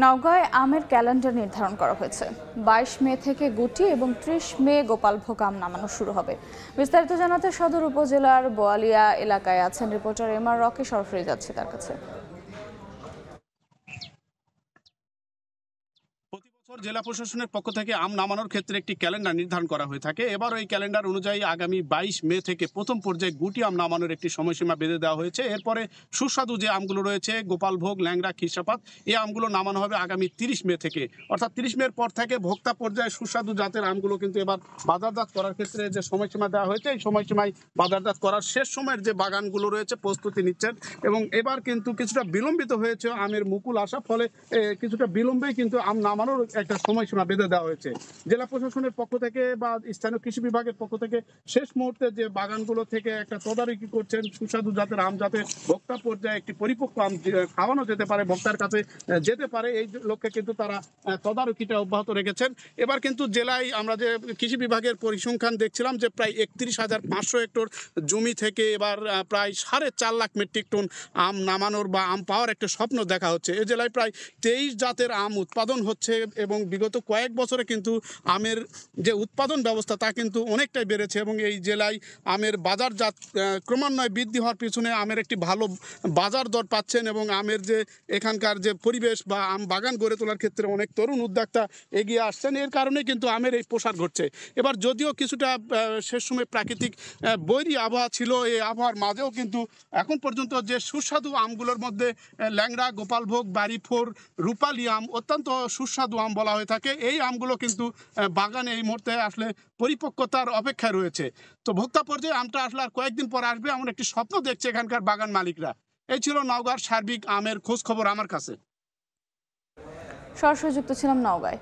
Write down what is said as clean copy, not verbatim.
নওগাঁয় আমের ক্যালেন্ডার নির্ধারণ করা হয়েছে। 22 মে থেকে গুটি এবং 30 মে গোপালভোগ আম নামানো শুরু হবে। বিস্তারিত জানাতে সদর উপজেলার বোয়ালিয়া এলাকায় আছেন রিপোর্টার এমআর রকি। সরাসরি যাচ্ছে তার কাছে। জেলা প্রশাসনের পক্ষ থেকে আম নামানোর ক্ষেত্রে একটি ক্যালেন্ডার নির্ধারণ করা হয়ে থাকে। এবার ওই ক্যালেন্ডার অনুযায়ী আগামী 22 মে থেকে প্রথম পর্যায়ে গুটি আম নামানোর একটি সময়সীমা বেঁধে দেওয়া হয়েছে। এরপরে সুস্বাদু যে আমগুলো রয়েছে গোপালভোগ, ল্যাংড়া, খিরসাপাত, এই আমগুলো নামানো হবে আগামী 30 মে থেকে। অর্থাৎ 30 মের পর থেকে ভোক্তা পর্যায়ে সুস্বাদু জাতের আমগুলো কিন্তু এবার বাজারজাত করার ক্ষেত্রে যে সময়সীমা দেওয়া হয়েছে, এই সময়সীমায় বাজারজাত করার শেষ সময়ের যে বাগানগুলো রয়েছে প্রস্তুতি নিচ্ছেন। এবং এবার কিন্তু কিছুটা বিলম্বিত হয়েছে আমের মুকুল আসা, ফলে কিছুটা বিলম্বেই কিন্তু আম নামানোর একটা সময়সীমা বেঁধে দেওয়া হয়েছে। জেলা প্রশাসনের পক্ষ থেকে বা স্থানীয় কৃষি বিভাগের পক্ষ থেকে শেষ মুহূর্তে যে বাগানগুলো থেকে একটা তদারকি করছেন সুস্বাদু জাতের আম যাতে ভোক্তা পর্যায়ে একটি পরিপক্ক আম খাওয়ানো যেতে পারে, ভোক্তার কাছে যেতে পারে, এই লক্ষ্যে কিন্তু তারা তদারকিটা অব্যাহত রেখেছেন। এবার কিন্তু জেলায় আমরা যে কৃষি বিভাগের পরিসংখ্যান দেখছিলাম যে প্রায় 31,500 হেক্টর জমি থেকে এবার প্রায় 4.5 লাখ মেট্রিক টন আম নামানোর বা আম পাওয়ার একটা স্বপ্ন দেখা হচ্ছে। এ জেলায় প্রায় 23 জাতের আম উৎপাদন হচ্ছে এবং বিগত কয়েক বছরে কিন্তু আমের যে উৎপাদন ব্যবস্থা তা কিন্তু অনেকটাই বেড়েছে এবং এই জেলায় আমের বাজারজাত ক্রমান্বয়ে বৃদ্ধি হওয়ার পিছনে আমের একটি ভালো বাজার দর পাচ্ছেন এবং আমের যে এখানকার যে পরিবেশ বা আম বাগান গড়ে তোলার ক্ষেত্রে অনেক তরুণ উদ্যোক্তা এগিয়ে আসছেন। এর কারণে কিন্তু আমের এই প্রসার ঘটছে। এবার যদিও কিছুটা শেষ সময় প্রাকৃতিক বৈরী আবহাওয়া ছিল, এই আবহাওয়ার মাঝেও কিন্তু এখন পর্যন্ত যে সুস্বাদু আমগুলোর মধ্যে ল্যাংড়া, গোপালভোগ, বাড়িফোর, রূপালী আম অত্যন্ত সুস্বাদু আম বলা হয়ে থাকে। এই আমগুলো কিন্তু বাগানে এই মুহূর্তে আসলে পরিপক্কতার অপেক্ষায় রয়েছে। তো ভোক্তা পর্যায়ে আমটা আসলে আর কয়েকদিন পর আসবে এমন একটি স্বপ্ন দেখছে এখানকার বাগান মালিকরা। এই ছিল নওগাঁর সার্বিক আমের খোঁজ খবর আমার কাছে। সরাসরি যুক্ত ছিলাম নওগাঁয়।